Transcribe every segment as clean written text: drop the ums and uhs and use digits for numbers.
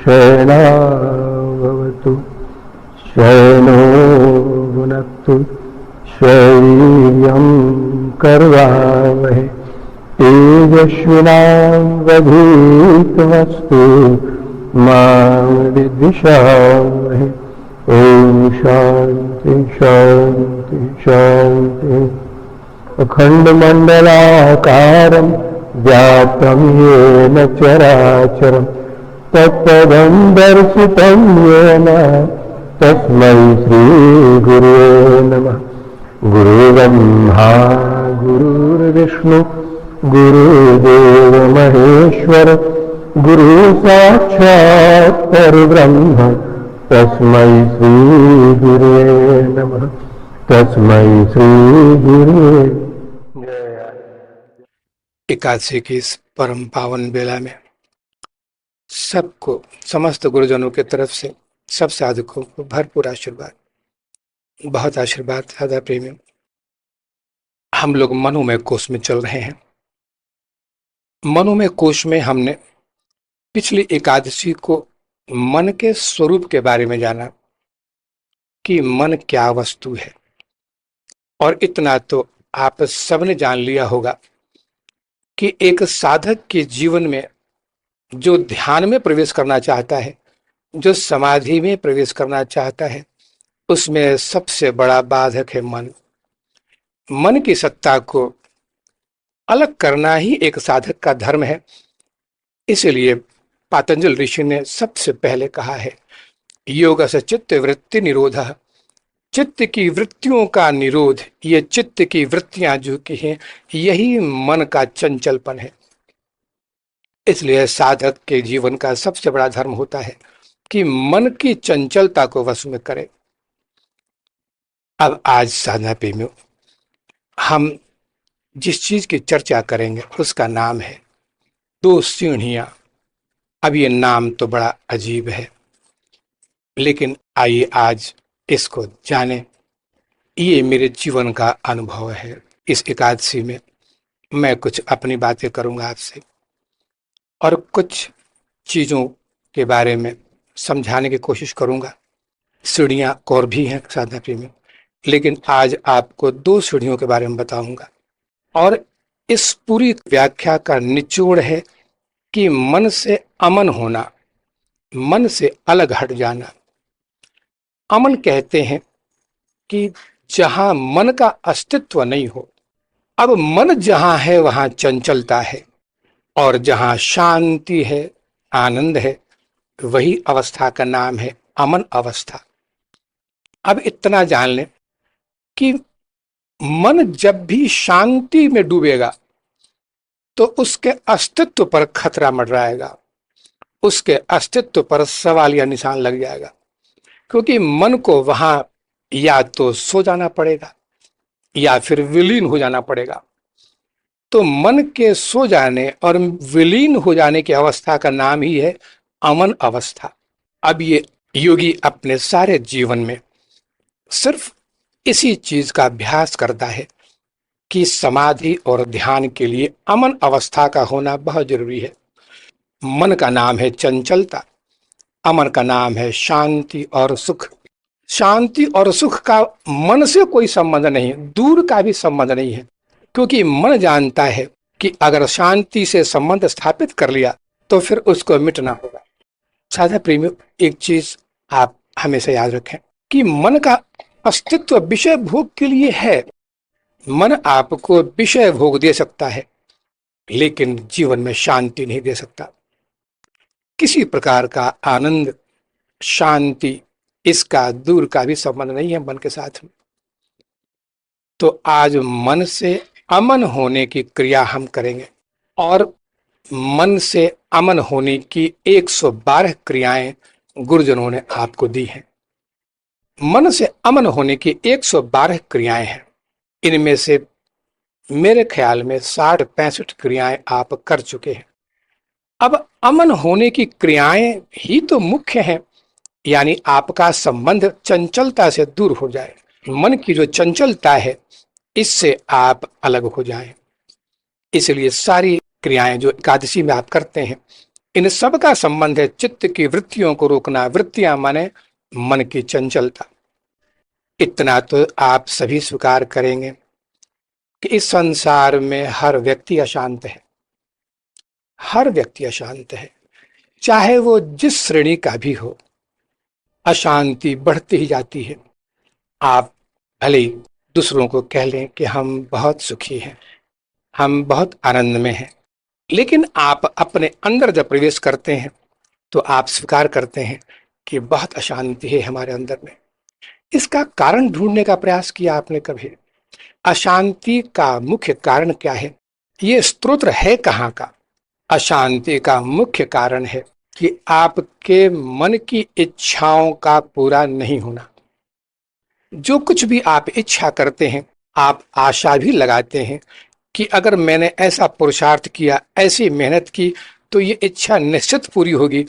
शयनावतु शयनो भुनक्तु शय्यं कर्वावहै तेजस्विनावधीतमस्तु मा विद्विषावहै। ओम शांति शांति शांति। अखंडमंडलाकारं व्याप्तं येन चराचरं तत्पदं दर्शितं येन तस्मै श्रीगुरुवे नमः। गुरुर्ब्रह्मा गुरुर्विष्णु गुरुदेव महेश्वर गुरु साक्षात् परब्रह्म तस्मै श्रीगुरुवे नमः। तस्मै श्रीगुरुवे। एकादशी की इस परम पावन बेला में सबको, समस्त गुरुजनों की तरफ से सब साधकों को भरपूर आशीर्वाद, बहुत आशीर्वाद। सदा प्रेमियों, हम लोग मनोमय कोश में चल रहे हैं। मनोमय कोश में हमने पिछली एकादशी को मन के स्वरूप के बारे में जाना कि मन क्या वस्तु है, और इतना तो आप सबने जान लिया होगा कि एक साधक के जीवन में जो ध्यान में प्रवेश करना चाहता है, जो समाधि में प्रवेश करना चाहता है, उसमें सबसे बड़ा बाधक है मन। मन की सत्ता को अलग करना ही एक साधक का धर्म है। इसलिए पातंजल ऋषि ने सबसे पहले कहा है, योग से चित्त वृत्ति निरोधः। चित्त की वृत्तियों का निरोध, ये चित्त की वृत्तियां जो की हैं, यही मन का चंचलपन है। इसलिए साधक के जीवन का सबसे बड़ा धर्म होता है कि मन की चंचलता को वश में करे। अब आज साधना प्रेमियों, हम जिस चीज की चर्चा करेंगे उसका नाम है दो सीढ़ियां। अब ये नाम तो बड़ा अजीब है, लेकिन आइए आज इसको जाने। ये मेरे जीवन का अनुभव है। इस एकादशी में मैं कुछ अपनी बातें करूंगा आपसे, और कुछ चीजों के बारे में समझाने की कोशिश करूंगा। सीढ़ियां और भी हैं साधना प्रेमी, लेकिन आज आपको दो सीढ़ियों के बारे में बताऊंगा। और इस पूरी व्याख्या का निचोड़ है कि मन से अमन होना, मन से अलग हट जाना। अमन कहते हैं कि जहां मन का अस्तित्व नहीं हो। अब मन जहां है वहां चंचलता है, और जहां शांति है, आनंद है, वही अवस्था का नाम है अमन अवस्था। अब इतना जान लें कि मन जब भी शांति में डूबेगा तो उसके अस्तित्व पर खतरा मंडराएगा, उसके अस्तित्व पर सवाल या निशान लग जाएगा। क्योंकि मन को वहां या तो सो जाना पड़ेगा या फिर विलीन हो जाना पड़ेगा। तो मन के सो जाने और विलीन हो जाने की अवस्था का नाम ही है अमन अवस्था। अब ये योगी अपने सारे जीवन में सिर्फ इसी चीज का अभ्यास करता है कि समाधि और ध्यान के लिए अमन अवस्था का होना बहुत जरूरी है। मन का नाम है चंचलता, अमन का नाम है शांति और सुख। शांति और सुख का मन से कोई संबंध नहीं, दूर का भी संबंध नहीं है। क्योंकि मन जानता है कि अगर शांति से संबंध स्थापित कर लिया तो फिर उसको मिटना होगा। साधा प्रेमियों, एक चीज आप हमेशा याद रखें कि मन का अस्तित्व विषय भोग के लिए है। मन आपको विषय भोग दे सकता है, लेकिन जीवन में शांति नहीं दे सकता। किसी प्रकार का आनंद, शांति, इसका दूर का भी संबंध नहीं है मन के साथ में। तो आज मन से अमन होने की क्रिया हम करेंगे, और मन से अमन होने की 112 क्रियाएं गुरुजनों ने आपको दी हैं। मन से अमन होने की 112 क्रियाएं हैं। इनमें से मेरे ख्याल में 60-65 क्रियाएं आप कर चुके हैं। अब अमन होने की क्रियाएं ही तो मुख्य हैं, यानी आपका संबंध चंचलता से दूर हो जाए। मन की जो चंचलता है, इससे आप अलग हो जाएं। इसलिए सारी क्रियाएं जो एकादशी में आप करते हैं, इन सब का संबंध है चित्त की वृत्तियों को रोकना। वृत्तियां माने मन की चंचलता। इतना तो आप सभी स्वीकार करेंगे कि इस संसार में हर व्यक्ति अशांत है। हर व्यक्ति अशांत है, चाहे वो जिस श्रेणी का भी हो। अशांति बढ़ती ही जाती है। आप भले ही दूसरों को कह लें कि हम बहुत सुखी हैं, हम बहुत आनंद में हैं, लेकिन आप अपने अंदर जब प्रवेश करते हैं तो आप स्वीकार करते हैं कि बहुत अशांति है हमारे अंदर में। इसका कारण ढूंढने का प्रयास किया आपने कभी? अशांति का मुख्य कारण क्या है? ये स्रोत है कहाँ का? अशांति का मुख्य कारण है कि आपके मन की इच्छाओं का पूरा नहीं होना। जो कुछ भी आप इच्छा करते हैं, आप आशा भी लगाते हैं कि अगर मैंने ऐसा पुरुषार्थ किया, ऐसी मेहनत की, तो ये इच्छा निश्चित पूरी होगी।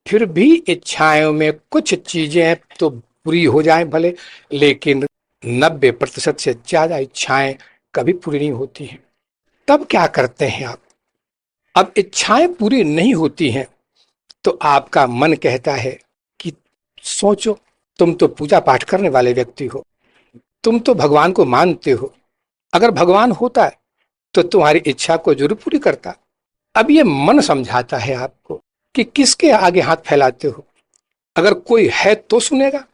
फिर भी इच्छाओं में कुछ चीजें तो पूरी हो जाएं भले, लेकिन 90% से ज्यादा इच्छाएं कभी पूरी नहीं होती हैं। तब क्या करते हैं आप? अब इच्छाएं पूरी नहीं होती हैं तो आपका मन कहता है कि सोचो, तुम तो पूजा पाठ करने वाले व्यक्ति हो, तुम तो भगवान को मानते हो, अगर भगवान होता है तो तुम्हारी इच्छा को जरूर पूरी करता। अब ये मन समझाता है आपको कि किसके आगे हाथ फैलाते हो, अगर कोई है तो सुनेगा।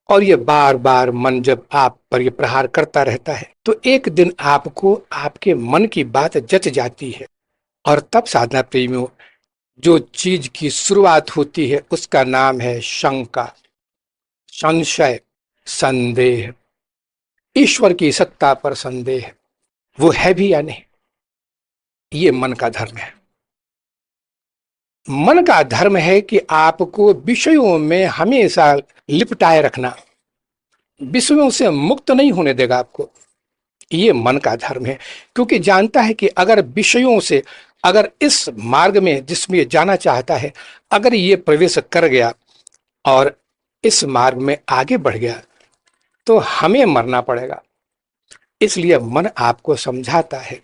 और ये बार बार मन जब आप पर ये प्रहार करता रहता है तो एक दिन आपको आपके मन की बात जच जाती है। और तब साधना प्रेमियों, जो चीज की शुरुआत होती है उसका नाम है शंका, संशय, संदेह। ईश्वर की सत्ता पर संदेह, वो है भी या नहीं। ये मन का धर्म है। मन का धर्म है कि आपको विषयों में हमेशा लिपटाए रखना, विषयों से मुक्त नहीं होने देगा आपको। ये मन का धर्म है, क्योंकि जानता है कि अगर विषयों से, अगर इस मार्ग में जिसमें ये जाना चाहता है, अगर ये प्रवेश कर गया और इस मार्ग में आगे बढ़ गया तो हमें मरना पड़ेगा। इसलिए मन आपको समझाता है,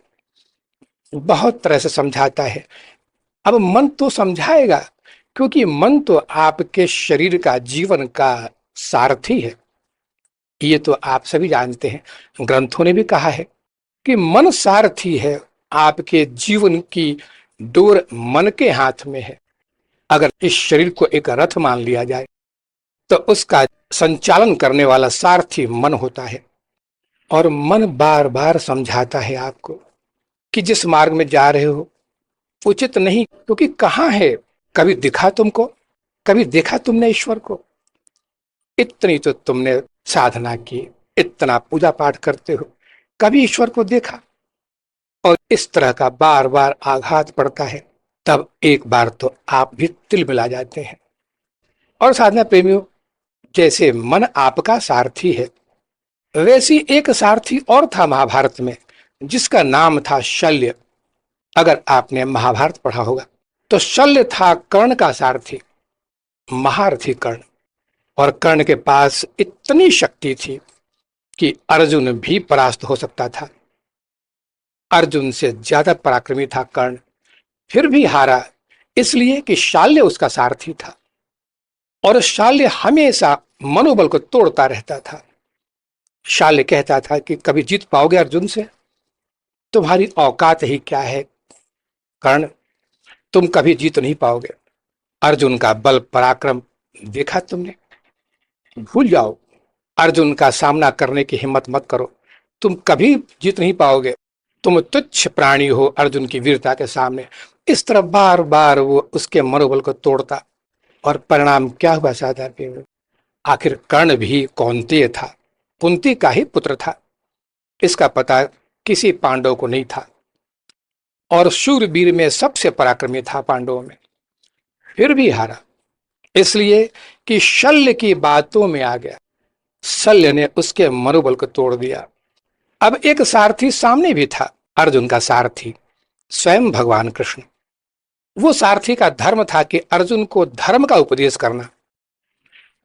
बहुत तरह से समझाता है। अब मन तो समझाएगा क्योंकि मन तो आपके शरीर का, जीवन का सारथी है। ये तो आप सभी जानते हैं, ग्रंथों ने भी कहा है कि मन सारथी है। आपके जीवन की डोर मन के हाथ में है। अगर इस शरीर को एक रथ मान लिया जाए तो उसका संचालन करने वाला सारथी मन होता है। और मन बार बार समझाता है आपको कि जिस मार्ग में जा रहे हो उचित नहीं, क्योंकि कहाँ है, कभी दिखा तुमको, कभी देखा तुमने ईश्वर को? इतनी तो तुमने साधना की, इतना पूजा पाठ करते हो, कभी ईश्वर को देखा? और इस तरह का बार बार आघात पड़ता है, तब एक बार तो आप भी तिलमिला जाते हैं। और साधना प्रेमियों, जैसे मन आपका सारथी है, वैसी एक सारथी और था महाभारत में, जिसका नाम था शल्य। अगर आपने महाभारत पढ़ा होगा तो शल्य था कर्ण का सारथी, महारथी कर्ण। और कर्ण के पास इतनी शक्ति थी कि अर्जुन भी परास्त हो सकता था। अर्जुन से ज्यादा पराक्रमी था कर्ण, फिर भी हारा, इसलिए कि शाल्य उसका सारथी था। और शाल्य हमेशा मनोबल को तोड़ता रहता था। शाल्य कहता था कि कभी जीत पाओगे अर्जुन से? तुम्हारी औकात ही क्या है कर्ण, तुम कभी जीत नहीं पाओगे। अर्जुन का बल पराक्रम देखा तुमने, भूल जाओ। अर्जुन का सामना करने की हिम्मत मत करो, तुम कभी जीत नहीं पाओगे। तुम तुच्छ प्राणी हो अर्जुन की वीरता के सामने। इस तरह बार बार वो उसके मनोबल को तोड़ता। और परिणाम क्या हुआ साधना? आखिर कर्ण भी कौन्तेय था, कुंती का ही पुत्र था। इसका पता किसी पांडव को नहीं था और शूरवीर में सबसे पराक्रमी था पांडवों में, फिर भी हारा, इसलिए कि शल्य की बातों में आ गया। शल्य ने उसके मनोबल को तोड़ दिया। अब एक सारथी सामने भी था, अर्जुन का सारथी स्वयं भगवान कृष्ण। वो सारथी का धर्म था कि अर्जुन को धर्म का उपदेश करना,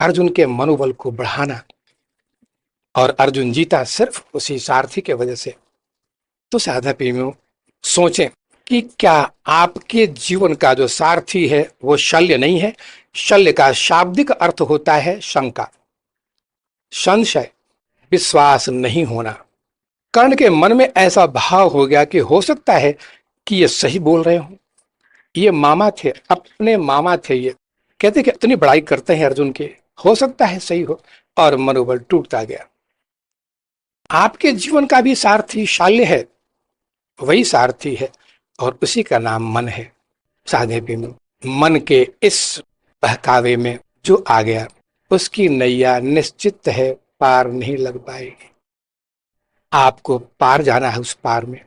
अर्जुन के मनोबल को बढ़ाना। और अर्जुन जीता सिर्फ उसी सारथी के वजह से। तो साधना प्रेमियों, सोचें कि क्या आपके जीवन का जो सारथी है वो शल्य नहीं है। शल्य का शाब्दिक अर्थ होता है शंका, संशय, विश्वास नहीं होना। कर्ण के मन में ऐसा भाव हो गया कि हो सकता है कि ये सही बोल रहे हो। ये मामा थे, अपने मामा थे, ये कहते कि इतनी बड़ाई करते हैं अर्जुन के, हो सकता है सही हो। और मनोबल टूटता गया। आपके जीवन का भी सारथी शाल्य है, वही सारथी है और उसी का नाम मन है। साधे भी में मन के इस बहकावे में जो आ गया उसकी नैया निश्चित है पार नहीं लग पाएगी। आपको पार जाना है उस पार में।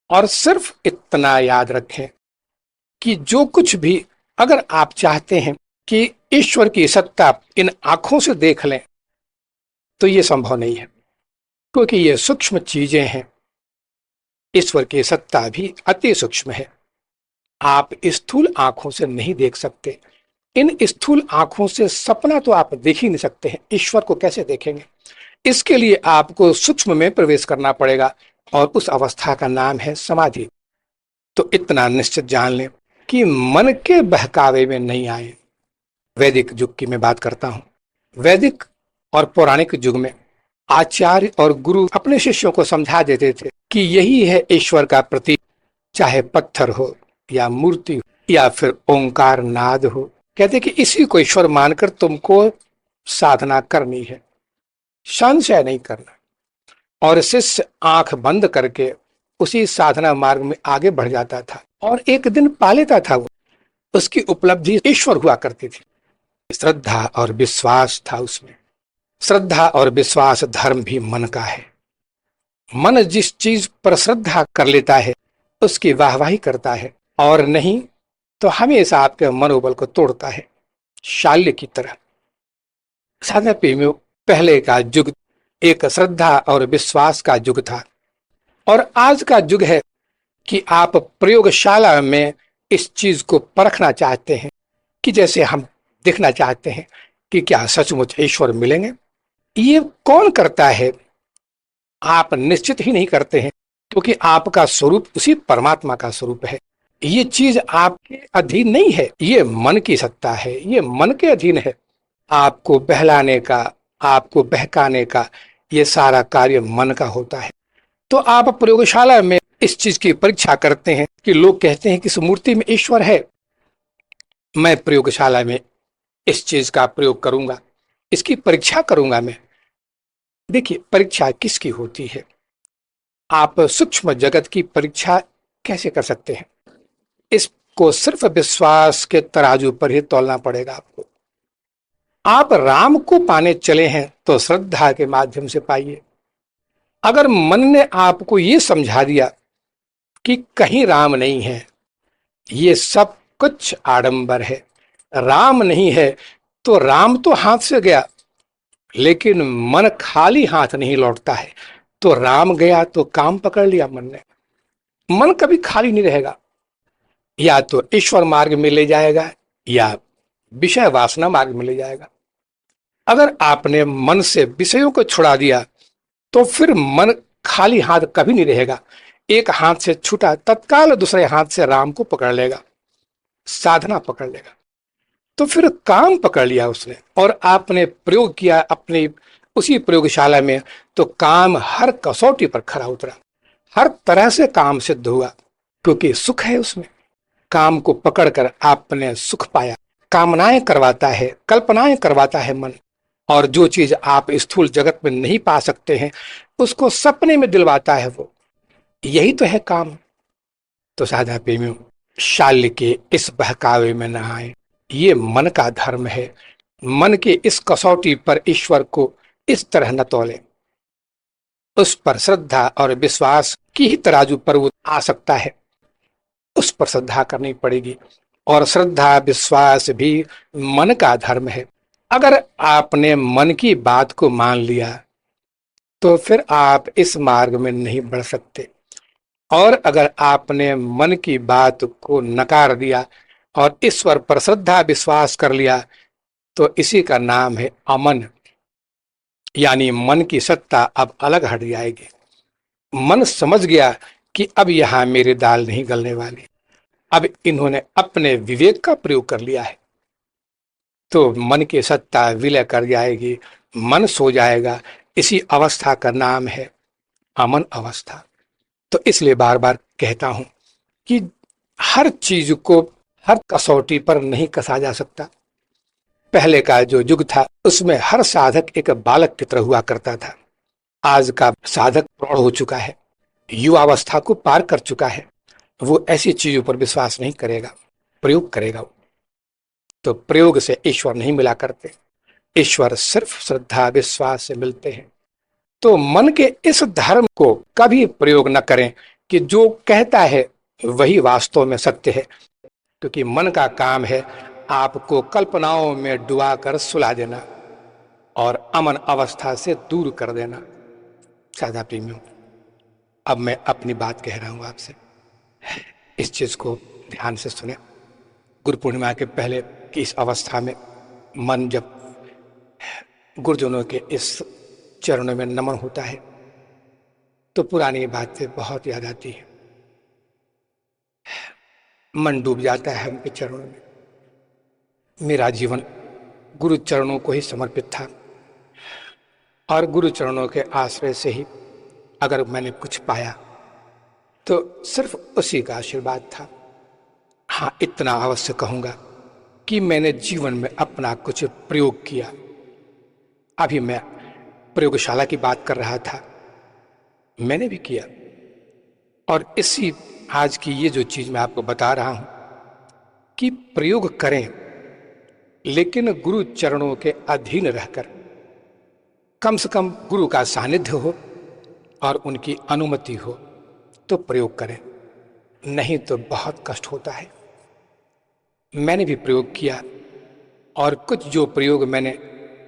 और सिर्फ इतना याद रखें कि जो कुछ भी अगर आप चाहते हैं कि ईश्वर की सत्ता इन आंखों से देख लें तो ये संभव नहीं है, क्योंकि ये सूक्ष्म चीजें हैं। ईश्वर की सत्ता भी अति सूक्ष्म है। आप स्थूल आंखों से नहीं देख सकते। इन स्थूल आंखों से सपना तो आप देख ही नहीं सकते हैं, ईश्वर को कैसे देखेंगे। इसके लिए आपको सूक्ष्म में प्रवेश करना पड़ेगा और उस अवस्था का नाम है समाधि। तो इतना निश्चित जान लें कि मन के बहकावे में नहीं आए। वैदिक युग की मैं बात करता हूं। वैदिक और पौराणिक युग में आचार्य और गुरु अपने शिष्यों को समझा देते थे कि यही है ईश्वर का प्रतीक, चाहे पत्थर हो या मूर्ति हो या फिर ओंकार नाद हो। कहते कि इसी को ईश्वर मानकर तुमको साधना करनी है, संशय नहीं करना। और शिष्य आंख बंद करके उसी साधना मार्ग में आगे बढ़ जाता था और एक दिन पा लेता था वो। उसकी उपलब्धि ईश्वर हुआ करती थी। श्रद्धा और विश्वास था उसमें। श्रद्धा और विश्वास धर्म भी मन का है। मन जिस चीज पर श्रद्धा कर लेता है उसकी वाहवाही करता है, और नहीं तो हमेशा आपके मनोबल को तोड़ता है, शाल्य की तरह। साधना प्रेमियों, पहले का युग एक श्रद्धा और विश्वास का युग था, और आज का युग है कि आप प्रयोगशाला में इस चीज को परखना चाहते हैं, कि जैसे हम देखना चाहते हैं कि क्या सचमुच ईश्वर मिलेंगे। ये कौन करता है? आप निश्चित ही नहीं करते हैं, क्योंकि आपका स्वरूप उसी परमात्मा का स्वरूप है। ये चीज आपके अधीन नहीं है, ये मन की सत्ता है, ये मन के अधीन है। आपको बहलाने का, आपको बहकाने का ये सारा कार्य मन का होता है। तो आप प्रयोगशाला में इस चीज की परीक्षा करते हैं कि लोग कहते हैं कि इस मूर्ति में ईश्वर है, मैं प्रयोगशाला में इस चीज का प्रयोग करूंगा, इसकी परीक्षा करूंगा मैं। देखिए, परीक्षा किसकी होती है? आप सूक्ष्म जगत की परीक्षा कैसे कर सकते हैं? इसको सिर्फ विश्वास के तराजू पर ही तौलना पड़ेगा आपको। आप राम को पाने चले हैं तो श्रद्धा के माध्यम से पाइए। अगर मन ने आपको ये समझा दिया कि कहीं राम नहीं है, ये सब कुछ आडंबर है, राम नहीं है, तो राम तो हाथ से गया, लेकिन मन खाली हाथ नहीं लौटता है। तो राम गया तो काम पकड़ लिया मन ने। मन कभी खाली नहीं रहेगा, या तो ईश्वर मार्ग में ले जाएगा या विषय वासना मार्ग में ले जाएगा। अगर आपने मन से विषयों को छुड़ा दिया तो फिर मन खाली हाथ कभी नहीं रहेगा। एक हाथ से छूटा तत्काल दूसरे हाथ से राम को पकड़ लेगा, साधना पकड़ लेगा। तो फिर काम पकड़ लिया उसने, और आपने प्रयोग किया अपनी उसी प्रयोगशाला में, तो काम हर कसौटी पर खरा उतरा, हर तरह से काम सिद्ध हुआ, क्योंकि सुख है उसमें। काम को पकड़कर आपने सुख पाया। कामनाएं करवाता है, कल्पनाएं करवाता है मन, और जो चीज आप स्थूल जगत में नहीं पा सकते हैं उसको सपने में दिलवाता है वो। यही तो है काम। तो साधा प्रेमियों, शाल्य के इस बहकावे में न आए, ये मन का धर्म है। मन के इस कसौटी पर ईश्वर को इस तरह न तौले। उस पर श्रद्धा और विश्वास की ही तराजू पर वो आ सकता है, उस पर श्रद्धा करनी पड़ेगी। और श्रद्धा विश्वास भी मन का धर्म है। अगर आपने मन की बात को मान लिया तो फिर आप इस मार्ग में नहीं बढ़ सकते, और अगर आपने मन की बात को नकार दिया और ईश्वर पर श्रद्धा विश्वास कर लिया तो इसी का नाम है अमन। यानी मन की सत्ता अब अलग हट जाएगी। मन समझ गया कि अब यहां मेरी दाल नहीं गलने वाली। अब इन्होंने अपने विवेक का प्रयोग कर लिया है, तो मन की सत्ता विलय कर जाएगी, मन सो जाएगा। इसी अवस्था का नाम है अमन अवस्था। तो इसलिए बार बार कहता हूं कि हर चीज को हर कसौटी पर नहीं कसा जा सकता। पहले का जो युग था उसमें हर साधक एक बालक की तरह हुआ करता था। आज का साधक प्रौढ़ हो चुका है, युवावस्था को पार कर चुका है, वो ऐसी चीजों पर विश्वास नहीं करेगा, प्रयोग करेगा। तो प्रयोग से ईश्वर नहीं मिला करते, ईश्वर सिर्फ श्रद्धा विश्वास से मिलते हैं। तो मन के इस धर्म को कभी प्रयोग न करें कि जो कहता है वही वास्तव में सत्य है, क्योंकि मन का काम है आपको कल्पनाओं में डुबा कर सुला देना और अमन अवस्था से दूर कर देना। सादा प्रेमियों, अब मैं अपनी बात कह रहा हूं आपसे, इस चीज को ध्यान से सुने। गुरु पूर्णिमा के पहले की इस अवस्था में मन जब गुरुजनों के इस चरणों में नमन होता है तो पुरानी बातें बहुत याद आती है। मन डूब जाता है उनके चरणों में। मेरा जीवन गुरु चरणों को ही समर्पित था और गुरु चरणों के आश्रय से ही अगर मैंने कुछ पाया तो सिर्फ उसी का आशीर्वाद था। हाँ, इतना अवश्य कहूंगा कि मैंने जीवन में अपना कुछ प्रयोग किया। अभी मैं प्रयोगशाला की बात कर रहा था, मैंने भी किया। और इसी आज की ये जो चीज मैं आपको बता रहा हूं कि प्रयोग करें, लेकिन गुरु चरणों के अधीन रहकर, कम से कम गुरु का सानिध्य हो और उनकी अनुमति हो तो प्रयोग करें, नहीं तो बहुत कष्ट होता है। मैंने भी प्रयोग किया और कुछ जो प्रयोग मैंने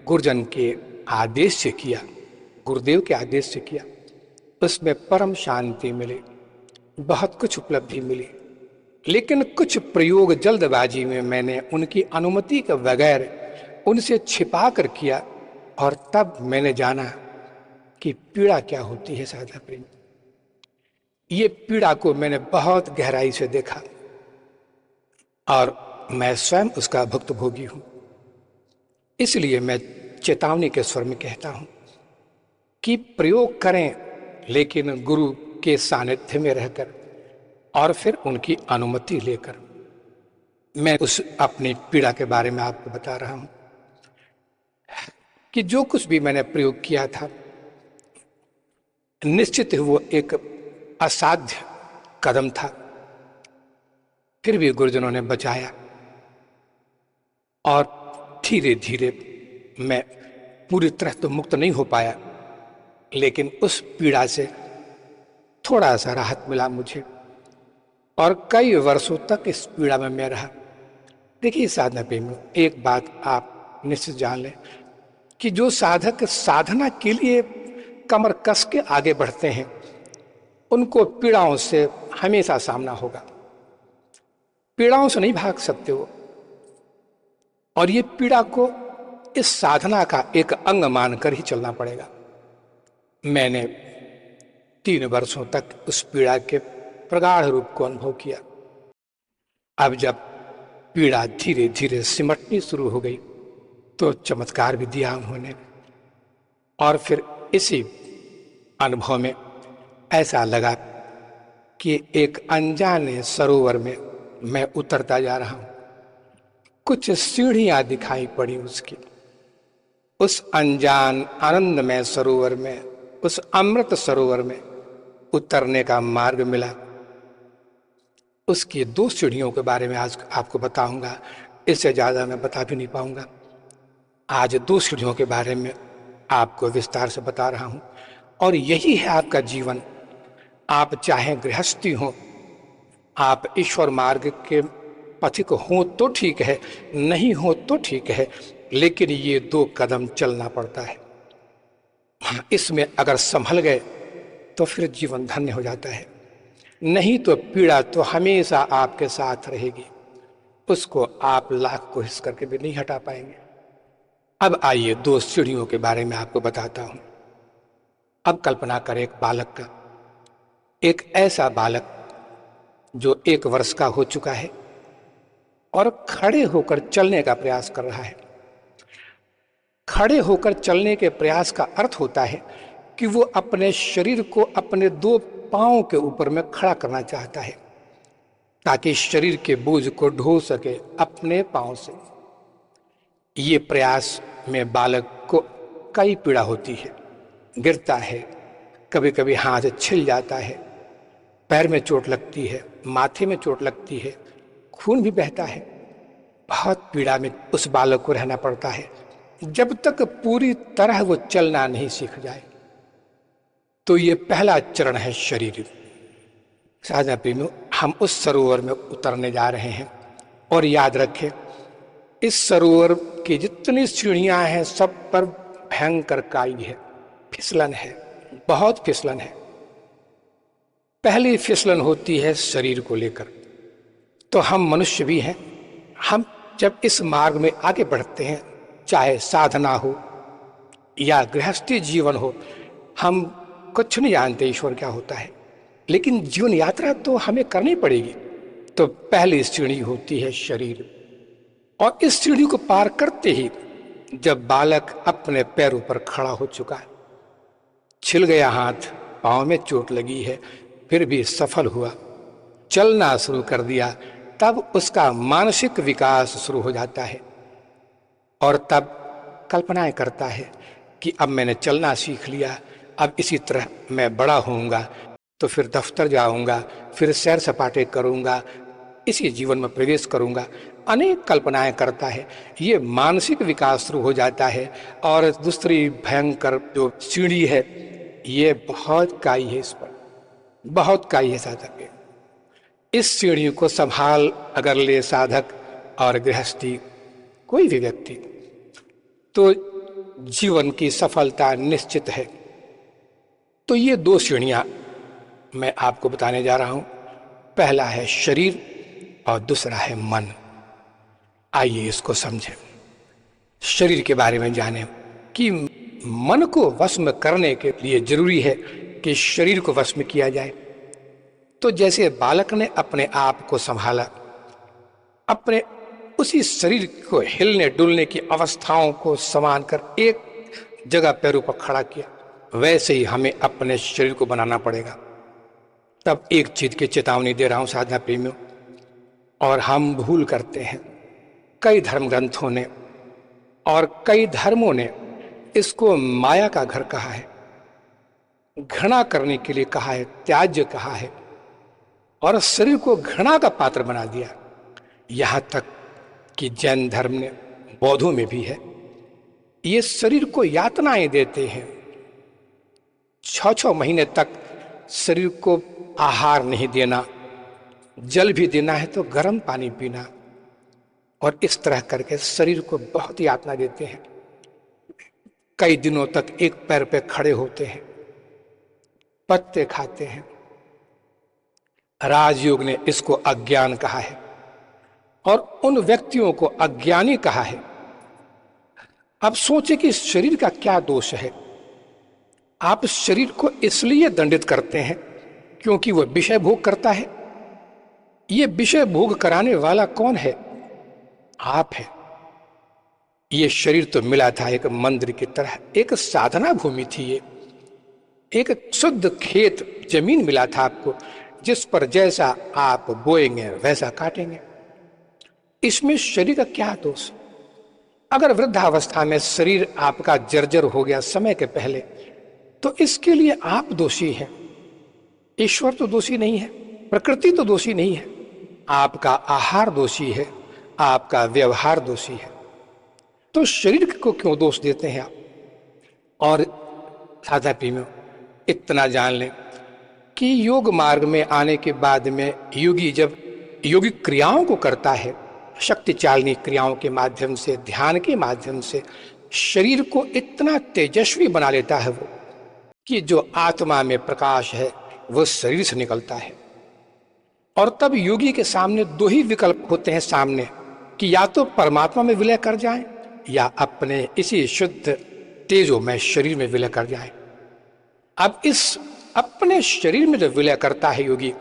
गुरुजन के आदेश से किया, गुरुदेव के आदेश से किया, उसमें परम शांति मिली, बहुत कुछ उपलब्धि मिली। लेकिन कुछ प्रयोग जल्दबाजी में मैंने उनकी अनुमति के बगैर उनसे छिपा कर किया और तब मैंने जाना कि पीड़ा क्या होती है। साधा प्रेम, ये पीड़ा को मैंने बहुत गहराई से देखा और मैं स्वयं उसका भुक्तभोगी हूं। इसलिए मैं चेतावनी के स्वर में कहता हूं कि प्रयोग करें, लेकिन गुरु के सानिध्य में रहकर और फिर उनकी अनुमति लेकर। मैं उस अपनी पीड़ा के बारे में आपको बता रहा हूं कि जो कुछ भी मैंने प्रयोग किया था, निश्चित वो एक असाध्य कदम था, फिर भी गुरुजनों ने बचाया और धीरे धीरे मैं पूरी तरह तो मुक्त नहीं हो पाया, लेकिन उस पीड़ा से थोड़ा सा राहत मिला मुझे और कई वर्षों तक इस पीड़ा में मैं रहा। देखिए साधना प्रेमियों, एक बात आप निश्चित जान लें कि जो साधक साधना के लिए कमर कस के आगे बढ़ते हैं उनको पीड़ाओं से हमेशा सामना होगा, पीड़ाओं से नहीं भाग सकते वो। और ये पीड़ा को इस साधना का एक अंग मानकर ही चलना पड़ेगा। मैंने 3 वर्षों तक उस पीड़ा के प्रगाढ़ रूप को अनुभव किया। अब जब पीड़ा धीरे धीरे सिमटनी शुरू हो गई तो चमत्कार भी दिया उन्होंने। और फिर इसी अनुभव में ऐसा लगा कि एक अनजाने सरोवर में मैं उतरता जा रहा हूं। कुछ सीढ़ियां दिखाई पड़ी उसकी, उस अनजान आनंदमय सरोवर में, उस अमृत सरोवर में उतरने का मार्ग मिला। उसकी 2 सीढ़ियों के बारे में आज आपको बताऊंगा, इससे ज्यादा मैं बता भी नहीं पाऊंगा। आज 2 सीढ़ियों के बारे में आपको विस्तार से बता रहा हूं और यही है आपका जीवन। आप चाहे गृहस्थी हो, आप ईश्वर मार्ग के पथिक हो तो ठीक है, नहीं हो तो ठीक है, लेकिन ये 2 कदम चलना पड़ता है। इसमें अगर संभल गए तो फिर जीवन धन्य हो जाता है, नहीं तो पीड़ा तो हमेशा आपके साथ रहेगी, उसको आप लाख कोशिश करके भी नहीं हटा पाएंगे। अब आइए 2 सीढ़ियों के बारे में आपको बताता हूं। अब कल्पना करें एक बालक का, एक ऐसा बालक जो 1 वर्ष का हो चुका है और खड़े होकर चलने का प्रयास कर रहा है। खड़े होकर चलने के प्रयास का अर्थ होता है कि वो अपने शरीर को अपने 2 पांवों के ऊपर में खड़ा करना चाहता है ताकि शरीर के बोझ को ढो सके अपने पांव से। ये प्रयास में बालक को कई पीड़ा होती है, गिरता है, कभी कभी हाथ छिल जाता है, पैर में चोट लगती है, माथे में चोट लगती है, खून भी बहता है। बहुत पीड़ा में उस बालक को रहना पड़ता है जब तक पूरी तरह वो चलना नहीं सीख जाए। तो ये पहला चरण है शरीर। साधना प्रेमियों, हम उस सरोवर में उतरने जा रहे हैं और याद रखें, इस सरोवर की जितनी सीढ़ियां हैं सब पर भयंकर काई है, फिसलन है, बहुत फिसलन है। पहली फिसलन होती है शरीर को लेकर। तो हम मनुष्य भी हैं, हम जब इस मार्ग में आगे बढ़ते हैं, चाहे साधना हो या गृहस्थी जीवन हो, हम कुछ नहीं जानते ईश्वर क्या होता है, लेकिन जीवन यात्रा तो हमें करनी पड़ेगी। तो पहली सीढ़ी होती है शरीर, और इस सीढ़ी को पार करते ही जब बालक अपने पैरों पर खड़ा हो चुका है, छिल गया हाथ, पांव में चोट लगी है, फिर भी सफल हुआ, चलना शुरू कर दिया, तब उसका मानसिक विकास शुरू हो जाता है और तब कल्पनाएं करता है कि अब मैंने चलना सीख लिया, अब इसी तरह मैं बड़ा होऊंगा तो फिर दफ्तर जाऊंगा, फिर सैर सपाटे करूंगा, इसी जीवन में प्रवेश करूंगा। अनेक कल्पनाएं करता है, ये मानसिक विकास शुरू हो जाता है। और दूसरी भयंकर जो सीढ़ी है, ये बहुत काई है, इस पर बहुत काई है साधक। इस सीढ़ी को संभाल अगर ले साधक और गृहस्थी कोई भी व्यक्ति, तो जीवन की सफलता निश्चित है। तो ये 2 सीढ़ियां मैं आपको बताने जा रहा हूं। पहला है शरीर और दूसरा है मन। आइए इसको समझें, शरीर के बारे में जानें कि मन को वश में करने के लिए जरूरी है कि शरीर को वश में किया जाए। तो जैसे बालक ने अपने आप को संभाला, अपने उसी शरीर को हिलने डुलने की अवस्थाओं को समान कर एक जगह पैरों पर खड़ा किया, वैसे ही हमें अपने शरीर को बनाना पड़ेगा। तब एक चीज की चेतावनी दे रहा हूं साधना प्रेमियों, और हम भूल करते हैं। कई धर्म ग्रंथों ने और कई धर्मों ने इसको माया का घर कहा है, घृणा करने के लिए कहा है, त्याज्य कहा है, और शरीर को घृणा का पात्र बना दिया। यहां तक कि जैन धर्म ने, बौद्धों में भी है, ये शरीर को यातनाएं देते हैं। 6-6 महीने तक शरीर को आहार नहीं देना, जल भी देना है तो गर्म पानी पीना, और इस तरह करके शरीर को बहुत यातना देते हैं। कई दिनों तक एक पैर पे खड़े होते हैं, पत्ते खाते हैं। राजयोग ने इसको अज्ञान कहा है और उन व्यक्तियों को अज्ञानी कहा है। अब सोचे कि शरीर का क्या दोष है। आप शरीर को इसलिए दंडित करते हैं क्योंकि वह विषय भोग करता है। ये विषय भोग कराने वाला कौन है? आप है। ये शरीर तो मिला था एक मंदिर की तरह, एक साधना भूमि थी, ये एक शुद्ध खेत जमीन मिला था आपको, जिस पर जैसा आप बोएंगे वैसा काटेंगे। इसमें शरीर का क्या दोष? अगर वृद्धावस्था में शरीर आपका जर्जर हो गया समय के पहले, तो इसके लिए आप दोषी हैं। ईश्वर तो दोषी नहीं है, प्रकृति तो दोषी नहीं है, आपका आहार दोषी है, आपका व्यवहार दोषी है। तो शरीर को क्यों दोष देते हैं आप? और साधना प्रेमियों, इतना जान लें कि योग मार्ग में आने के बाद में योगी जब योगिक क्रियाओं को करता है, शक्ति चालनी क्रियाओं के माध्यम से, ध्यान के माध्यम से शरीर को इतना तेजस्वी बना लेता है वो, कि जो आत्मा में प्रकाश है वो शरीर से निकलता है। और तब योगी के सामने 2 ही विकल्प होते हैं सामने, कि या तो परमात्मा में विलय कर जाएं या अपने इसी शुद्ध तेजो में शरीर में विलय कर जाएं। अब इस अपने शरीर में जो विलय करता है योगी,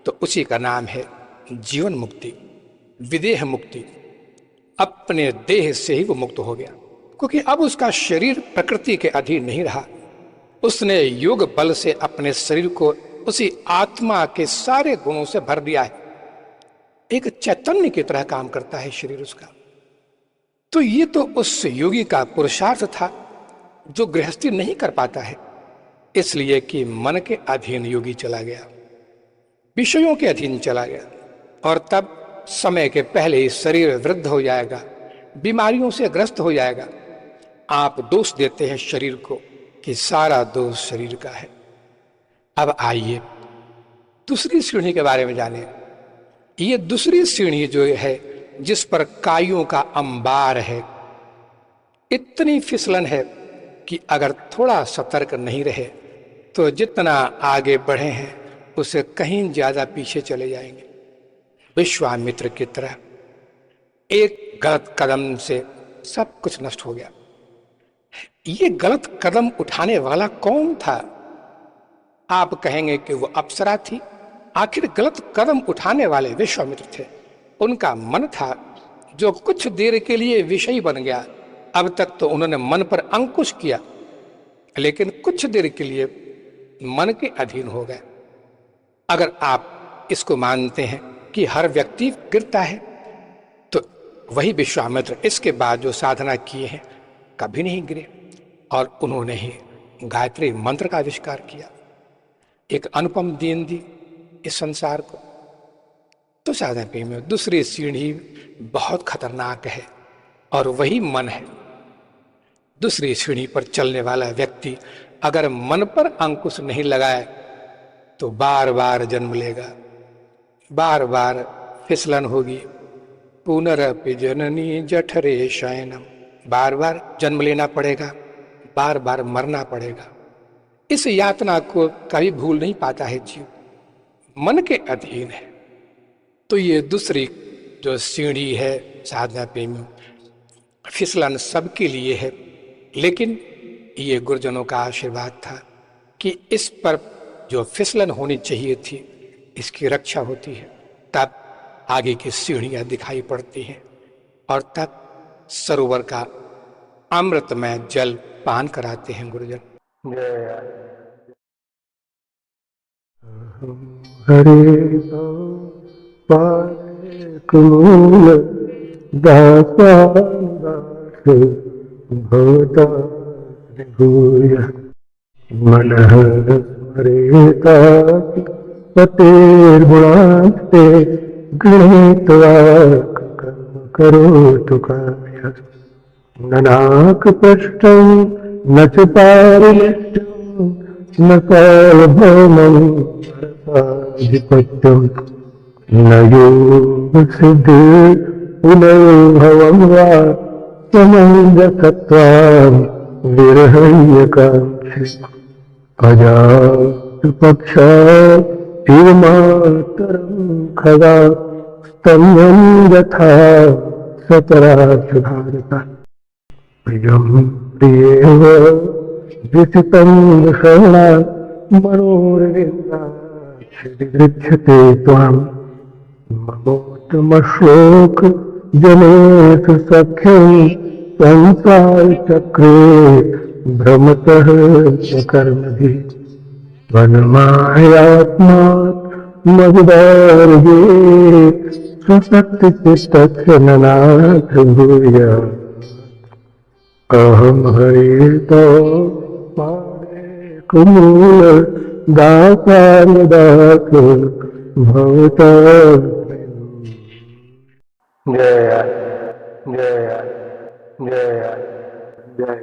तो उसी का नाम है जीवन मुक्ति, विदेह मुक्ति। अपने देह से ही वो मुक्त हो गया, क्योंकि अब उसका शरीर प्रकृति के अधीन नहीं रहा। उसने योग बल से अपने शरीर को उसी आत्मा के सारे गुणों से भर दिया है। एक चैतन्य की तरह काम करता है शरीर उसका। तो ये तो उस योगी का पुरुषार्थ था जो गृहस्थी नहीं कर पाता है, इसलिए कि मन के अधीन योगी चला गया, विषयों के अधीन चला गया, और तब समय के पहले ही शरीर वृद्ध हो जाएगा, बीमारियों से ग्रस्त हो जाएगा। आप दोष देते हैं शरीर को कि सारा दोष शरीर का है। अब आइए दूसरी सीढ़ी के बारे में जानें। ये दूसरी सीढ़ी जो है, जिस पर काइयों का अंबार है, इतनी फिसलन है कि अगर थोड़ा सतर्क नहीं रहे तो जितना आगे बढ़े हैं उससे कहीं ज्यादा पीछे चले जाएंगे। विश्वामित्र की तरह एक गलत कदम से सब कुछ नष्ट हो गया। ये गलत कदम उठाने वाला कौन था? आप कहेंगे कि वो अप्सरा थी। आखिर गलत कदम उठाने वाले विश्वामित्र थे। उनका मन था जो कुछ देर के लिए विषयी बन गया। अब तक तो उन्होंने मन पर अंकुश किया, लेकिन कुछ देर के लिए मन के अधीन हो गए। अगर आप इसको मानते हैं कि हर व्यक्ति गिरता है, तो वही विश्वामित्र इसके बाद जो साधना किए हैं कभी नहीं गिरे, और उन्होंने ही गायत्री मंत्र का आविष्कार किया, एक अनुपम देन दी इस संसार को। तो साधना में दूसरी सीढ़ी बहुत खतरनाक है, और वही मन है। दूसरी सीढ़ी पर चलने वाला व्यक्ति अगर मन पर अंकुश नहीं लगाए तो बार बार जन्म लेगा, बार बार फिसलन होगी। पुनरपि जननी जठरे शयनम, बार बार जन्म लेना पड़ेगा, बार बार मरना पड़ेगा। इस यातना को कभी भूल नहीं पाता है जीव, मन के अधीन है। तो ये दूसरी जो सीढ़ी है साधना प्रेमियों, फिसलन सबके लिए है, लेकिन ये गुरुजनों का आशीर्वाद था कि इस पर जो फिसलन होनी चाहिए थी इसकी रक्षा होती है। तब आगे की सीढ़ियां दिखाई पड़ती हैं, और तब सरोवर का अमृतमय जल पान कराते हैं गुरुजन। हरे कमूल दास भवता भूय मनः स्मरेता पतेर्गुणास्ते गृहीत्वा कर्म करोतु कामयः ननाकपृष्ठं न च पारिनिष्ठं न सार्वभौमं परसाधिपत्यं न योगसिद्धि पुनर्भवं वा समञ्जसत्वां विरहय्यकाङ्क्षी अजातपक्षा इव मातरं खगा स्तम्भं यथा सतराक्षभारत प्रियं प्रियेव विचितं विषण्णा मनोर्विन्दाक्षिदृच्छते त्वां ममोत्तमश्लोक जनेषु सख्यं संसारचक्रे भ्रमतः स्वकर्मभिः वनमायात्मा मगदार्गे स्वशक्तिचित्तस्य ननाथ भूयात् अहं हरितो पादे कुमूल दासानुदास भवता। जय जय जय जय।